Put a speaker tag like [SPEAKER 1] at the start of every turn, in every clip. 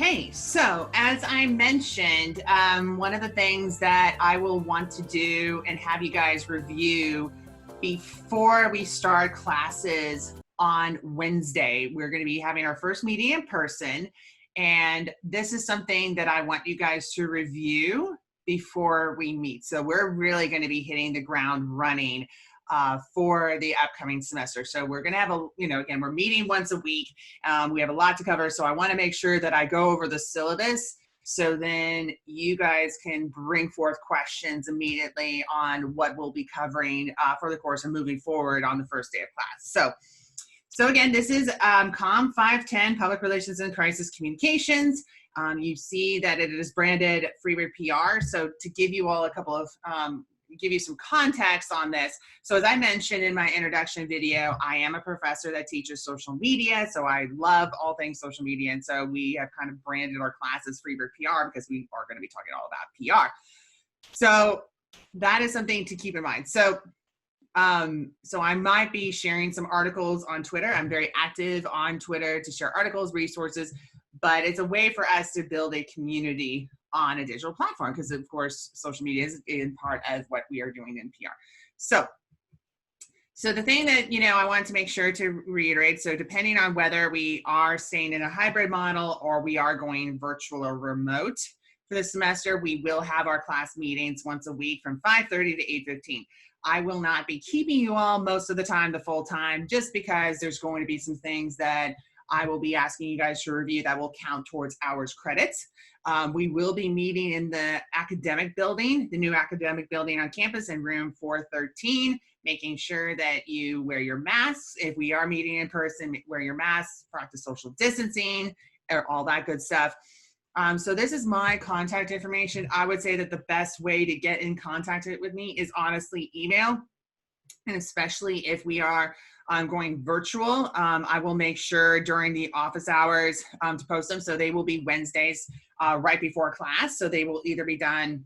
[SPEAKER 1] Okay, so as I mentioned, one of the things that I will want to do and have you guys review before we start classes on Wednesday, we're going to be having our first meeting in person. And this is something that I want you guys to review before we meet. So we're really going to be hitting the ground running for the upcoming semester. So we're going to have again, we're meeting once a week. We have a lot to cover. So I want to make sure that I go over the syllabus so then you guys can bring forth questions immediately on what we'll be covering for the course and moving forward on the first day of class. So again, this is Comm 510, Public Relations and Crisis Communications. You see that it is branded Freberg PR. So to give you all a couple of give you some context on this. So as I mentioned in my introduction video, I am a professor that teaches social media. So I love all things social media. And so we have kind of branded our class as Freberg PR because we are going to be talking all about PR. So that is something to keep in mind. So I might be sharing some articles on Twitter. I'm very active on Twitter to share articles, resources, but it's a way for us to build a community on a digital platform because, of course, social media is in part of what we are doing in PR. So the thing that, I wanted to make sure to reiterate, so depending on whether we are staying in a hybrid model or we are going virtual or remote for the semester, we will have our class meetings once a week from 5:30 to 8:15. I will not be keeping you all most of the time, the full time, just because there's going to be some things that I will be asking you guys to review that will count towards hours credits. We will be meeting in the academic building, the new academic building on campus in room 413, making sure that you wear your masks. If we are meeting in person, wear your masks, practice social distancing, or all that good stuff. So this is my contact information. I would say that the best way to get in contact with me is honestly email. And especially if we are going virtual, I will make sure during the office hours to post them. So they will be Wednesdays right before class. So they will either be done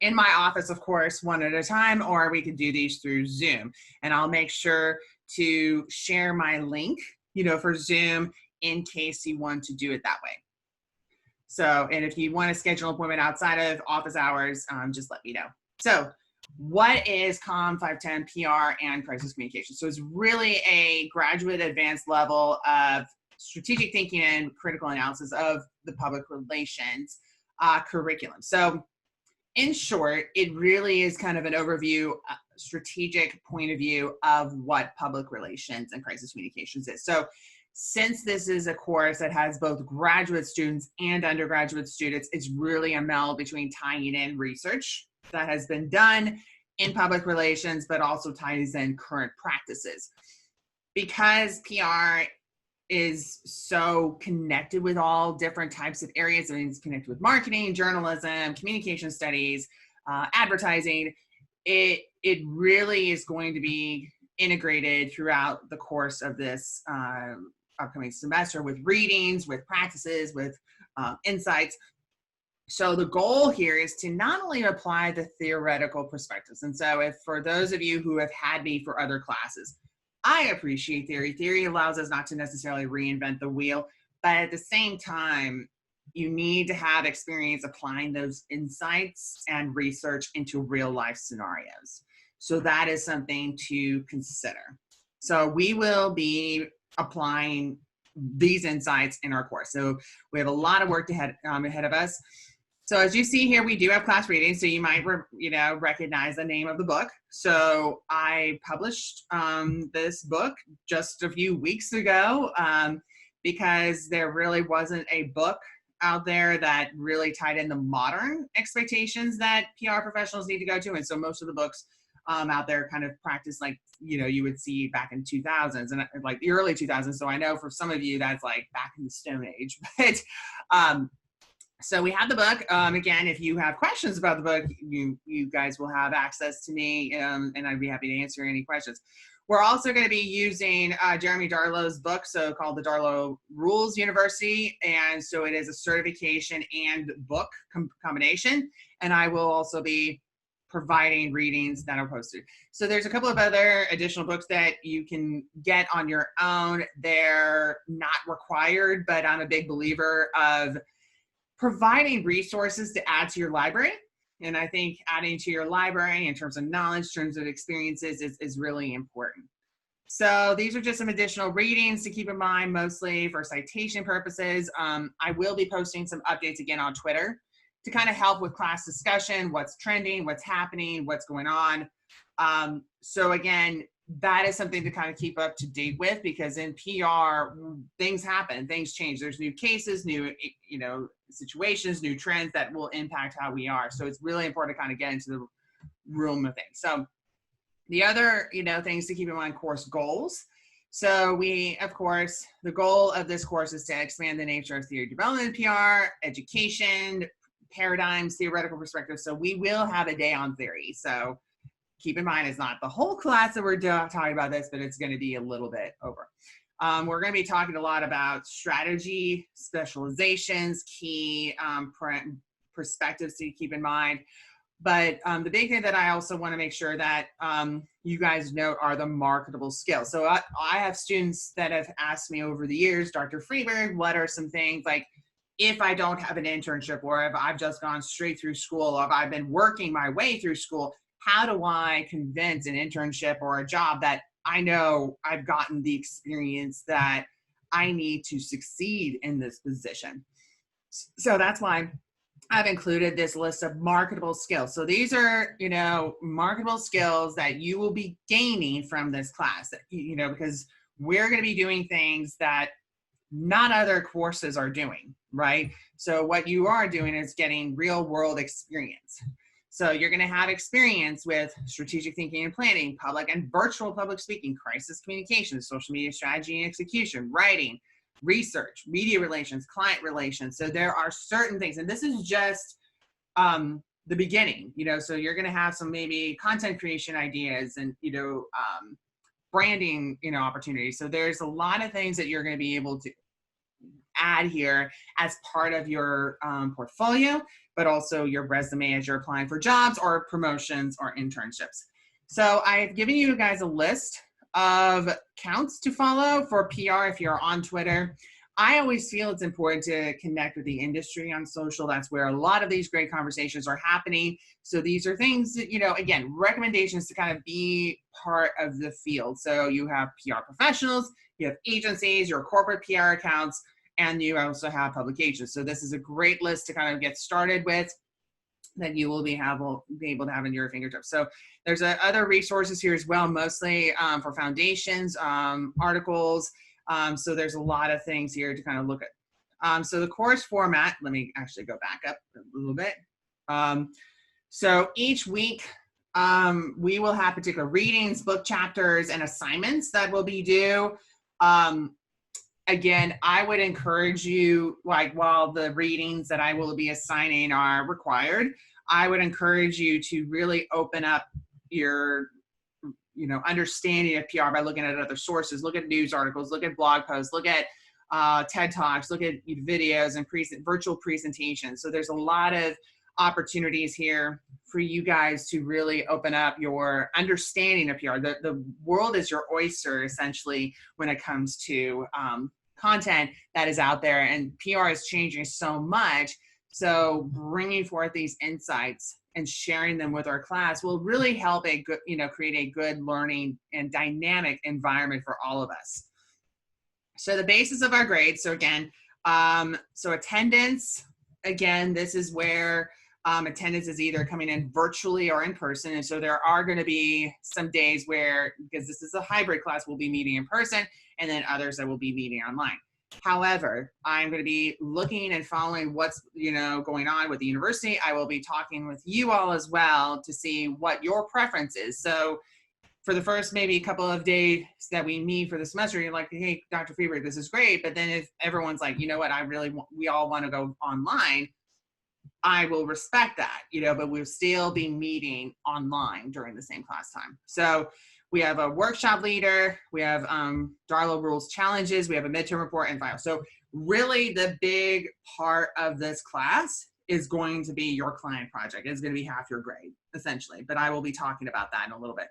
[SPEAKER 1] in my office, of course, one at a time, or we can do these through Zoom. And I'll make sure to share my link, for Zoom in case you want to do it that way. So, and if you want to schedule an appointment outside of office hours, just let me know. So what is Comm 510 PR and crisis communication? So it's really a graduate advanced level of strategic thinking and critical analysis of the public relations curriculum. So in short, it really is kind of an overview, strategic point of view of what public relations and crisis communications is. So since this is a course that has both graduate students and undergraduate students, it's really a meld between tying in research that has been done in public relations, but also ties in current practices. Because PR is so connected with all different types of areas, I mean, it's connected with marketing, journalism, communication studies, advertising, it really is going to be integrated throughout the course of this upcoming semester with readings, with practices, with insights. So the goal here is to not only apply the theoretical perspectives. And so if for those of you who have had me for other classes, I appreciate theory. Theory allows us not to necessarily reinvent the wheel, but at the same time, you need to have experience applying those insights and research into real life scenarios. So that is something to consider. So we will be applying these insights in our course. So we have a lot of work ahead of us. So as you see here, we do have class readings, so you might recognize the name of the book. So I published this book just a few weeks ago because there really wasn't a book out there that really tied in the modern expectations that PR professionals need to go to. And so most of the books out there kind of practice like, you would see back in 2000s and like the early 2000s. So I know for some of you that's like back in the Stone Age, but so we have the book. Again, if you have questions about the book, you guys will have access to me and I'd be happy to answer any questions. We're also going to be using Jeremy Darlow's book, so called the Darlow Rules University. And so it is a certification and book combination. And I will also be providing readings that are posted. So there's a couple of other additional books that you can get on your own. They're not required, but I'm a big believer of providing resources to add to your library. And I think adding to your library in terms of knowledge, in terms of experiences is really important. So these are just some additional readings to keep in mind, mostly for citation purposes. I will be posting some updates again on Twitter to kind of help with class discussion, what's trending, what's happening, what's going on. So again, that is something to kind of keep up to date with, because in PR, things happen, things change. There's new cases, new, situations, new trends that will impact how we are. So it's really important to kind of get into the room of things. So the other, things to keep in mind, course goals. So of course, the goal of this course is to expand the nature of theory development in PR, education, paradigms, theoretical perspectives. So we will have a day on theory. So keep in mind, it's not the whole class that we're talking about this, but it's going to be a little bit over. We're going to be talking a lot about strategy, specializations, key perspectives to keep in mind. But the big thing that I also want to make sure that you guys know are the marketable skills. So I have students that have asked me over the years, Dr. Freberg, what are some things like, if I don't have an internship, or if I've just gone straight through school, or if I've been working my way through school, how do I convince an internship or a job that I know I've gotten the experience that I need to succeed in this position? So that's why I've included this list of marketable skills. So these are, marketable skills that you will be gaining from this class, because we're going to be doing things that not other courses are doing, right? So what you are doing is getting real world experience. So you're going to have experience with strategic thinking and planning, public and virtual public speaking, crisis communication, social media strategy and execution, writing, research, media relations, client relations. So there are certain things, and this is just the beginning, so you're going to have some maybe content creation ideas and, branding, opportunities. So there's a lot of things that you're going to be able to add here as part of your portfolio, but also your resume as you're applying for jobs or promotions or internships. So I've given you guys a list of accounts to follow for PR if you're on Twitter. I always feel it's important to connect with the industry on social. That's where a lot of these great conversations are happening. So these are things that, again, recommendations to kind of be part of the field. So you have PR professionals, you have agencies, your corporate PR accounts, and you also have publications. So this is a great list to kind of get started with that you will be able to have in your fingertips. So there's other resources here as well, mostly for foundations, articles. So there's a lot of things here to kind of look at. So the course format, let me actually go back up a little bit. So each week, we will have particular readings, book chapters, and assignments that will be due. Again, I would encourage you, like while the readings that I will be assigning are required, I would encourage you to really open up your, understanding of PR by looking at other sources. Look at news articles, look at blog posts, look at TED Talks, look at videos and virtual presentations. So there's a lot of opportunities here for you guys to really open up your understanding of PR. The world is your oyster, essentially, when it comes to content that is out there, and PR is changing so much. So bringing forth these insights and sharing them with our class will really help create a good learning and dynamic environment for all of us. So the basis of our grades. So again, so attendance, again, this is where attendance is either coming in virtually or in person. And so there are going to be some days where, because this is a hybrid class, we'll be meeting in person, and then others that will be meeting online. However, I'm going to be looking and following what's, going on with the university. I will be talking with you all as well to see what your preference is. So for the first maybe couple of days that we meet for the semester, you're like, hey, Dr. Freberg, this is great. But then if everyone's like, you know what, we all want to go online, I will respect that, but we'll still be meeting online during the same class time. So we have a workshop leader, we have Darlow rules challenges, we have a midterm report and final. So really the big part of this class is going to be your client project. It's going to be half your grade, essentially. But I will be talking about that in a little bit.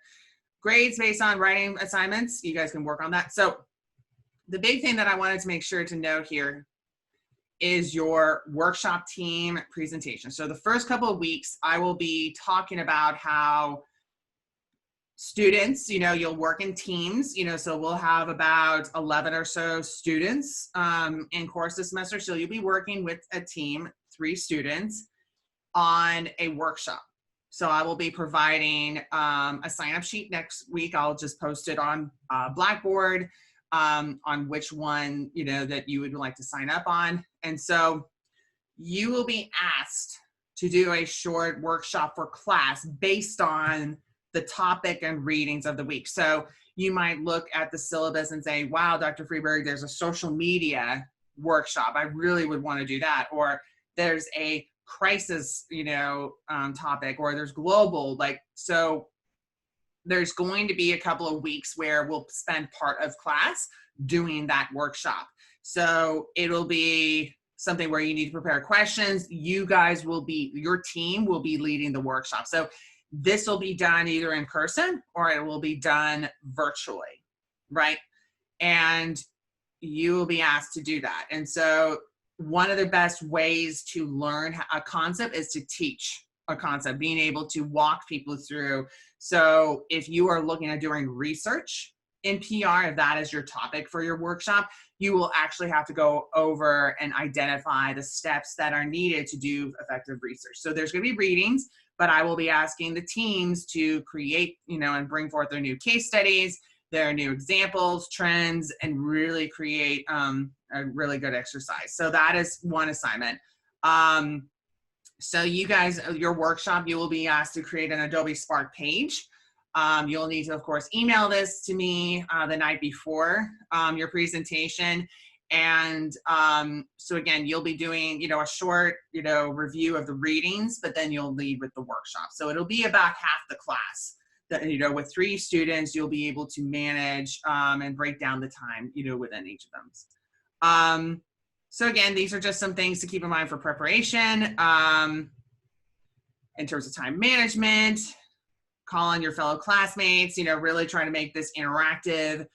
[SPEAKER 1] Grades based on writing assignments, you guys can work on that. So the big thing that I wanted to make sure to note here is your workshop team presentation. So the first couple of weeks, I will be talking about how students, you'll work in teams, so we'll have about 11 or so students in course this semester. So you'll be working with a team, 3 students, on a workshop. So I will be providing a sign-up sheet next week. I'll just post it on Blackboard on which one, that you would like to sign up on. And so you will be asked to do a short workshop for class based on the topic and readings of the week. So you might look at the syllabus and say, wow, Dr. Freberg, there's a social media workshop. I really would want to do that. Or there's a crisis, topic, or there's global, so there's going to be a couple of weeks where we'll spend part of class doing that workshop. So it'll be something where you need to prepare questions. Your team will be leading the workshop. So this will be done either in person or it will be done virtually, right? And you will be asked to do that. And so one of the best ways to learn a concept is to teach a concept, being able to walk people through. So if you are looking at doing research in PR, if that is your topic for your workshop, you will actually have to go over and identify the steps that are needed to do effective research. So there's going to be readings, but I will be asking the teams to create, and bring forth their new case studies, their new examples, trends, and really create a really good exercise. So that is one assignment. So you guys, your workshop, you will be asked to create an Adobe Spark page. You'll need to, of course, email this to me the night before your presentation. And so again, you'll be doing, a short, review of the readings, but then you'll lead with the workshop. So it'll be about half the class that, with 3 students, you'll be able to manage and break down the time, within each of them. So again, these are just some things to keep in mind for preparation in terms of time management, call on your fellow classmates, really trying to make this interactive.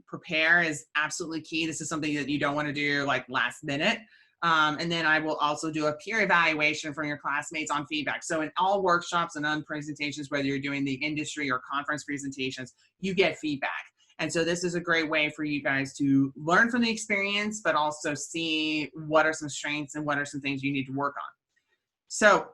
[SPEAKER 1] Prepare is absolutely key. This is something that you don't want to do last minute. And then I will also do a peer evaluation from your classmates on feedback. So in all workshops and on presentations, whether you're doing the industry or conference presentations, you get feedback. And so this is a great way for you guys to learn from the experience, but also see what are some strengths and what are some things you need to work on. So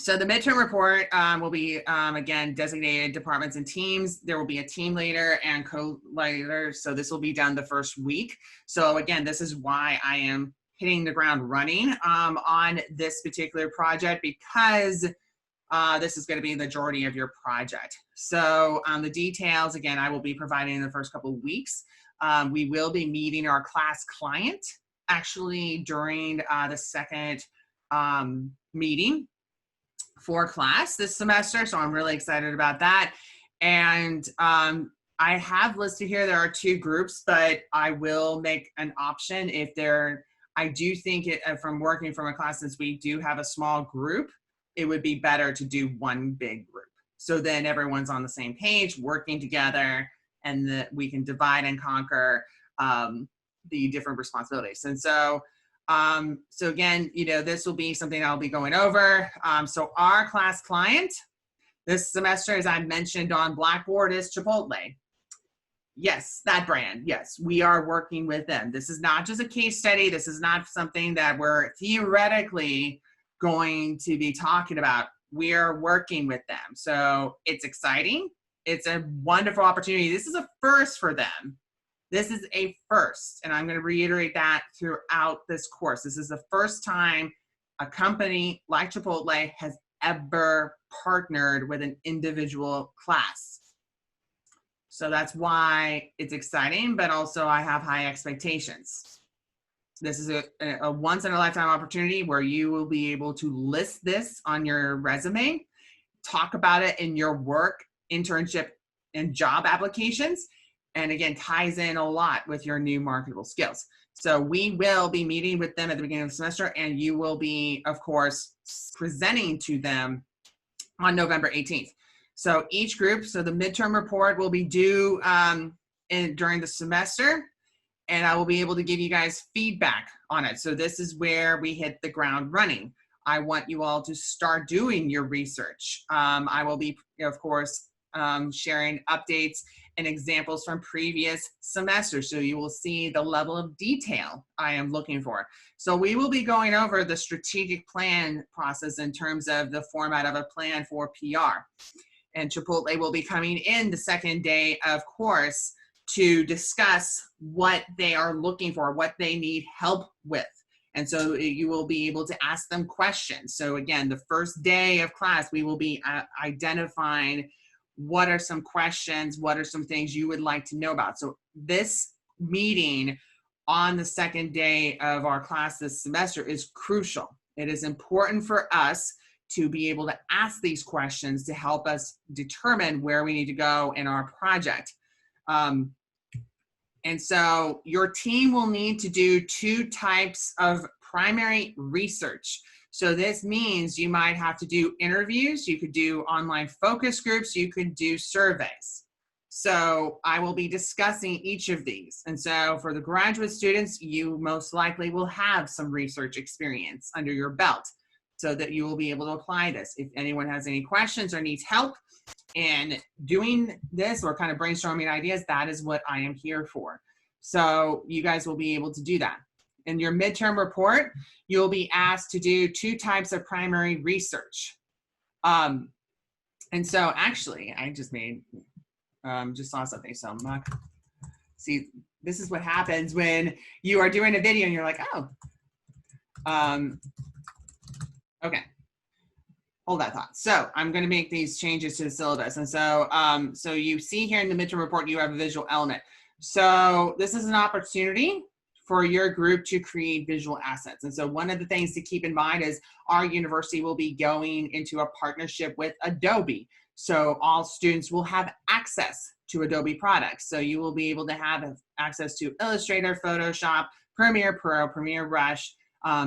[SPEAKER 1] the midterm report will be, again, designated departments and teams. There will be a team leader and co-leader. So this will be done the first week. So again, this is why I am hitting the ground running on this particular project, because this is going to be the majority of your project. So the details, again, I will be providing in the first couple of weeks. We will be meeting our class client actually during the second meeting for class this semester. So I'm really excited about that. And I have listed here, there are 2 groups, but I will make an option if I do think from working from a class, since we do have a small group, it would be better to do one big group. So then everyone's on the same page, working together, and we can divide and conquer the different responsibilities. And so again, this will be something I'll be going over. So our class client this semester, as I mentioned on Blackboard, is Chipotle. Yes, that brand. Yes, we are working with them. This is not just a case study. This is not something that we're theoretically going to be talking about. We are working with them. So it's exciting. It's a wonderful opportunity. This is a first for them. This is a first, and I'm going to reiterate that throughout this course. This is the first time a company like Chipotle has ever partnered with an individual class. So that's why it's exciting, but also I have high expectations. This is a once-in-a-lifetime opportunity where you will be able to list this on your resume, talk about it in your work, internship, and job applications, and again, ties in a lot with your new marketable skills. So we will be meeting with them at the beginning of the semester, and you will be, of course, presenting to them on November 18th. So each group, so the midterm report will be due during the semester, and I will be able to give you guys feedback on it. So this is where we hit the ground running. I want you all to start doing your research. I will be, of course, sharing updates and examples from previous semesters, so you will see the level of detail I am looking for. So we will be going over the strategic plan process in terms of the format of a plan for PR. And Chipotle will be coming in the second day of course to discuss what they are looking for, what they need help with. And so you will be able to ask them questions. So again, the first day of class, we will be identifying what are some questions, what are some things you would like to know about. So this meeting on the second day of our class this semester is crucial. It is important for us to be able to ask these questions to help us determine where we need to go in our project. And so your team will need to do 2 types of primary research. So this means you might have to do interviews, you could do online focus groups, you could do surveys. So I will be discussing each of these. And so for the graduate students, you most likely will have some research experience under your belt so that you will be able to apply this. If anyone has any questions or needs help in doing this or kind of brainstorming ideas, that is what I am here for. So you guys will be able to do that. In your midterm report, you'll be asked to do 2 types of primary research. And so actually, I just made, just saw something. So see, this is what happens when you are doing a video and you're like, oh, okay. Hold that thought. So I'm going to make these changes to the syllabus. And so, so you see here in the midterm report, you have a visual element. So this is an opportunity for your group to create visual assets. And so one of the things to keep in mind is our university will be going into a partnership with Adobe. So all students will have access to Adobe products. So you will be able to have access to Illustrator, Photoshop, Premiere Pro, Premiere Rush,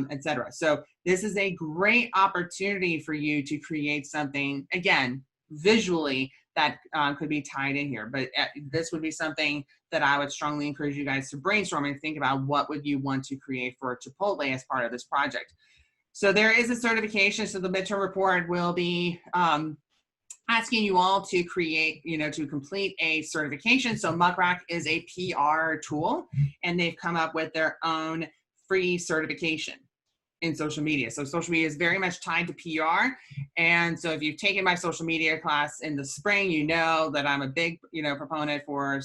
[SPEAKER 1] etc. So this is a great opportunity for you to create something, again, visually that could be tied in here. But this would be something that I would strongly encourage you guys to brainstorm and think about what would you want to create for Chipotle as part of this project. So there is a certification. So the midterm report will be asking you all to create, to complete a certification. So Muckrack is a PR tool, and they've come up with their own free certification in social media. So social media is very much tied to PR. And so if you've taken my social media class in the spring, you know that I'm a big, proponent for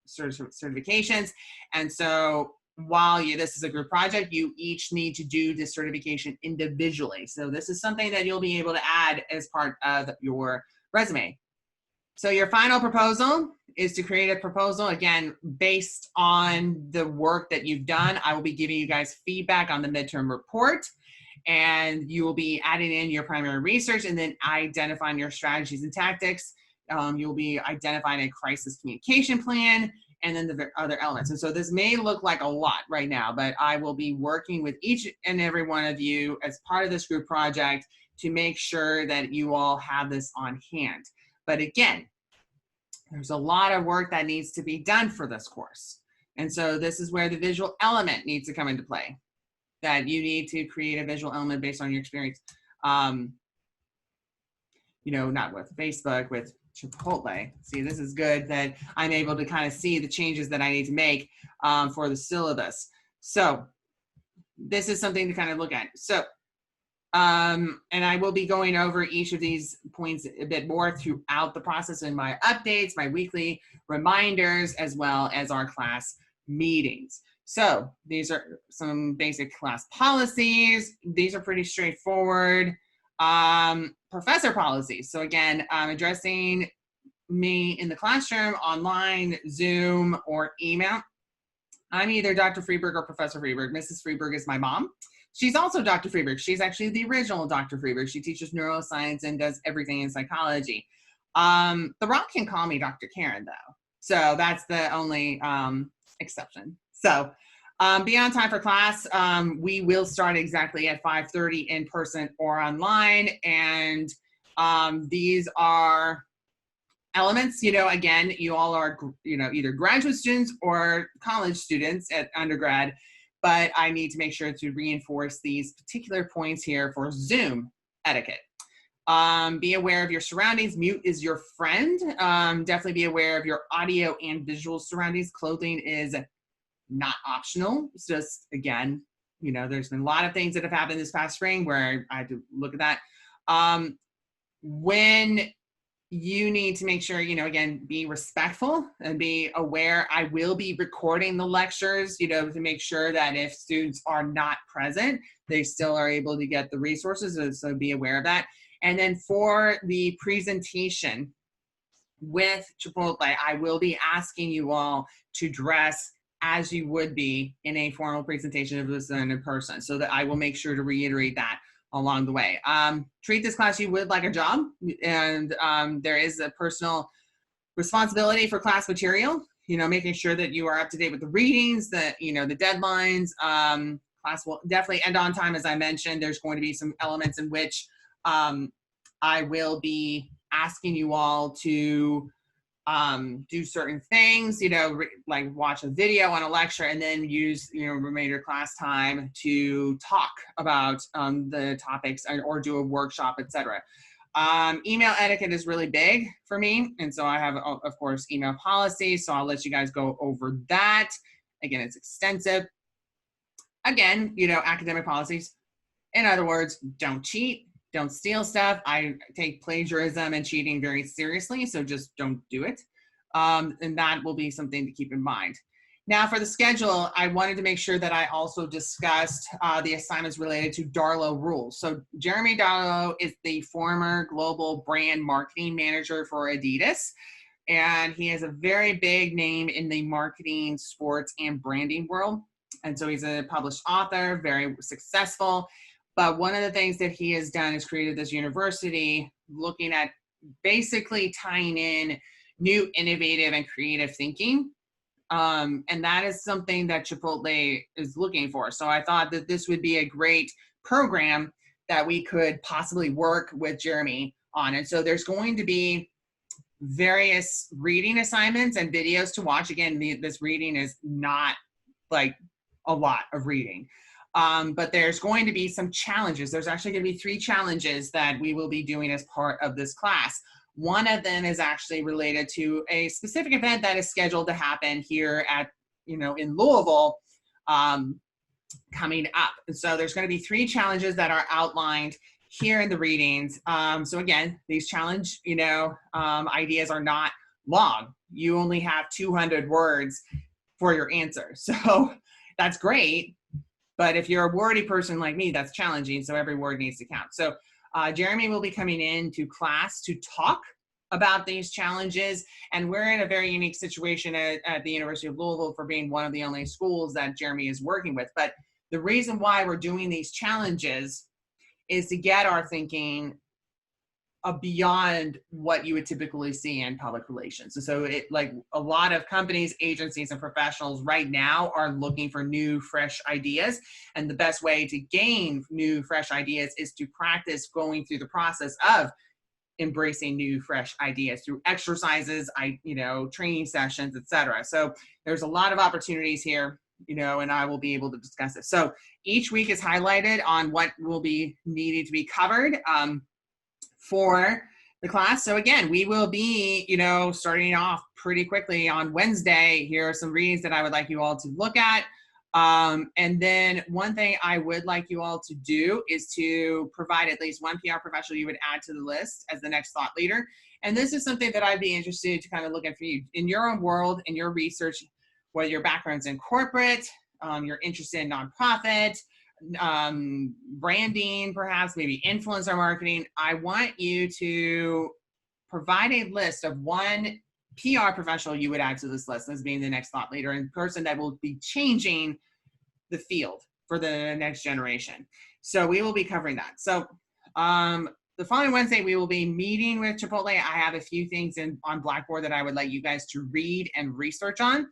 [SPEAKER 1] certifications. And so while this is a group project, you each need to do this certification individually. So this is something that you'll be able to add as part of your resume. So your final proposal is to create a proposal, again, based on the work that you've done. I will be giving you guys feedback on the midterm report, and you will be adding in your primary research and then identifying your strategies and tactics. You'll be identifying a crisis communication plan and then the other elements. And so this may look like a lot right now, but I will be working with each and every one of you as part of this group project to make sure that you all have this on hand. But again, there's a lot of work that needs to be done for this course. And so this is where the visual element needs to come into play, that you need to create a visual element based on your experience. Not with Facebook, with Chipotle. See, this is good that I'm able to kind of see the changes that I need to make for the syllabus. So this is something to kind of look at. So, and I will be going over each of these points a bit more throughout the process in my updates, my weekly reminders, as well as our class meetings. So these are some basic class policies. These are pretty straightforward. Professor policies. So again, addressing me in the classroom, online, Zoom, or email. I'm either Dr. Freberg or Professor Freberg. Mrs. Freberg is my mom. She's also Dr. Freberg. She's actually the original Dr. Freberg. She teaches neuroscience and does everything in psychology. The Rock can call me Dr. Karen though. So that's the only exception. So Be on time for class. We will start exactly at 5:30 in person or online. And these are elements, again, you all are, either graduate students or college students at undergrad, but I need to make sure to reinforce these particular points here for Zoom etiquette. Be aware of your surroundings. Mute is your friend. Definitely be aware of your audio and visual surroundings. Clothing is not optional. It's just, again, there's been a lot of things that have happened this past spring where I had to look at that. When you need to make sure, again, be respectful and be aware. I will be recording the lectures, to make sure that if students are not present, they still are able to get the resources. So be aware of that. And then for the presentation with Chipotle, I will be asking you all to dress as you would be in a formal presentation if it was done in person. So that I will make sure to reiterate that along the way. Treat this class you would like a job, and there is a personal responsibility for class material, making sure that you are up to date with the readings, the deadlines. Class will definitely end on time. As I mentioned, there's going to be some elements in which I will be asking you all to do certain things, like watch a video on a lecture and then use, remainder class time to talk about the topics or do a workshop, etc. Email etiquette is really big for me. And so I have, of course, email policy. So I'll let you guys go over that. Again, it's extensive. Again, academic policies. In other words, don't cheat. Don't steal stuff. I take plagiarism and cheating very seriously, so just don't do it. And that will be something to keep in mind. Now for the schedule, I wanted to make sure that I also discussed the assignments related to Darlow rules. So Jeremy Darlow is the former global brand marketing manager for Adidas. And he has a very big name in the marketing, sports, and branding world. And so he's a published author, very successful. But one of the things that he has done is created this university looking at basically tying in new, innovative, and creative thinking. And that is something that Chipotle is looking for. So I thought that this would be a great program that we could possibly work with Jeremy on. And so there's going to be various reading assignments and videos to watch. Again, this reading is not like a lot of reading. But there's going to be some challenges. There's actually going to be 3 challenges that we will be doing as part of this class. One of them is actually related to a specific event that is scheduled to happen here at, in Louisville coming up. And so there's going to be 3 challenges that are outlined here in the readings. So again, these challenge, ideas are not long. You only have 200 words for your answer. So that's great. But if you're a wordy person like me, that's challenging. So every word needs to count. So Jeremy will be coming into class to talk about these challenges. And we're in a very unique situation at the University of Louisville for being one of the only schools that Jeremy is working with. But the reason why we're doing these challenges is to get our thinking beyond what you would typically see in public relations. And so like a lot of companies, agencies, and professionals right now are looking for new, fresh ideas. And the best way to gain new, fresh ideas is to practice going through the process of embracing new, fresh ideas through exercises, training sessions, etc. So there's a lot of opportunities here, and I will be able to discuss it. So each week is highlighted on what will be needed to be covered for the class. So again, we will be, starting off pretty quickly on Wednesday. Here are some readings that I would like you all to look at. And then one thing I would like you all to do is to provide at least one PR professional you would add to the list as the next thought leader. And this is something that I'd be interested to kind of look at for you in your own world, in your research, whether your background's in corporate, you're interested in nonprofit, branding, perhaps maybe influencer marketing. I want you to provide a list of one PR professional you would add to this list as being the next thought leader and person that will be changing the field for the next generation. So we will be covering that. So the following Wednesday, we will be meeting with Chipotle. I have a few things on Blackboard that I would like you guys to read and research on.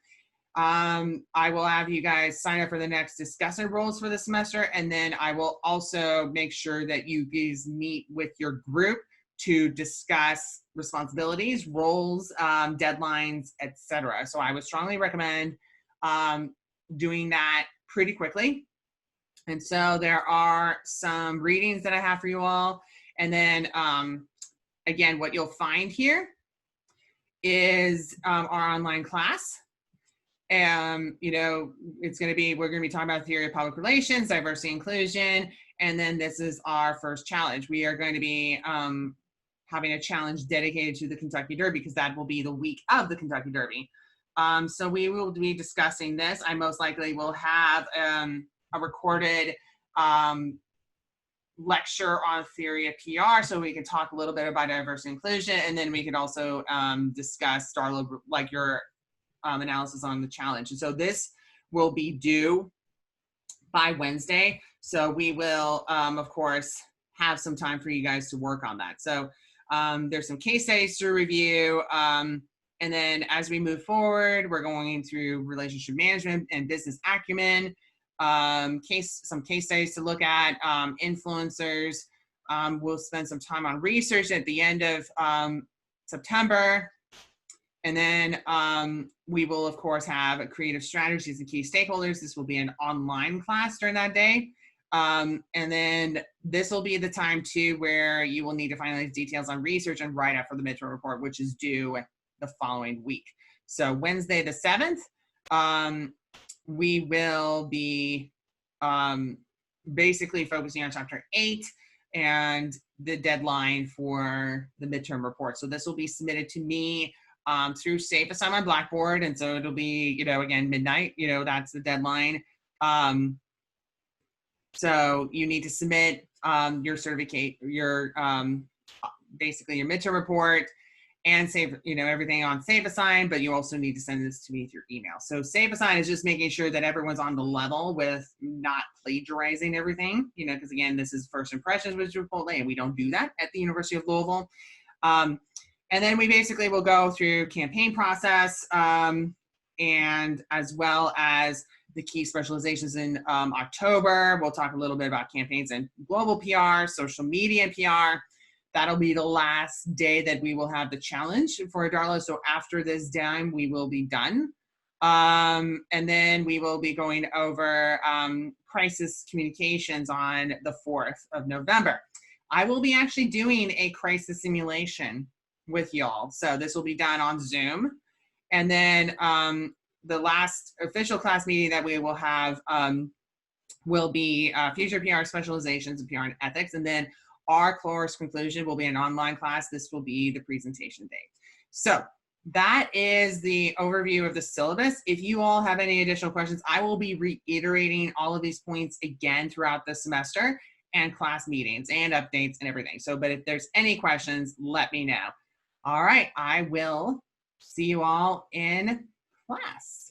[SPEAKER 1] I will have you guys sign up for the next discussion roles for the semester, and then I will also make sure that you guys meet with your group to discuss responsibilities, roles, deadlines, etc. So I would strongly recommend doing that pretty quickly. And so there are some readings that I have for you all. And then again, what you'll find here is our online class. You know, we're going to be talking about theory of public relations, diversity, inclusion, and then this is our first challenge. We are going to be having a challenge dedicated to the Kentucky Derby because that will be the week of the Kentucky Derby. So we will be discussing this. I most likely will have a recorded lecture on theory of PR, so we can talk a little bit about diversity and inclusion, and then we can also discuss like your analysis on the challenge. And so this will be due by Wednesday. So we will, of course, have some time for you guys to work on that. So there's some case studies to review. And then as we move forward, we're going through relationship management and business acumen, some case studies to look at, influencers. We'll spend some time on research at the end of September. And then we will, of course, have creative strategies and key stakeholders. This will be an online class during that day. And then this will be the time, too, where you will need to finalize details on research and write up for the midterm report, which is due the following week. So Wednesday the 7th, we will be basically focusing on chapter 8 and the deadline for the midterm report. So this will be submitted to me through Syllabus on my Blackboard, and so it'll be, you know, again, midnight, you know, that's the deadline. So you need to submit your certificate, your basically your midterm report, and save, you know, everything on SafeAssign, but you also need to send this to me through email. So SafeAssign is just making sure that everyone's on the level with not plagiarizing everything, you know, because again, this is first impressions with Chipotle, and we don't do that at the University of Louisville. And then we basically will go through campaign process and as well as the key specializations in October. We'll talk a little bit about campaigns and global PR, social media and PR. That'll be the last day that we will have the challenge for Darla. So after this time, we will be done. And then we will be going over crisis communications on the 4th of November. I will be actually doing a crisis simulation with y'all. So this will be done on Zoom. And then the last official class meeting that we will have will be future PR specializations and PR and ethics. And then our course conclusion will be an online class. This will be the presentation day. So that is the overview of the syllabus. If you all have any additional questions, I will be reiterating all of these points again throughout the semester and class meetings and updates and everything. So, but if there's any questions, let me know. All right, I will see you all in class.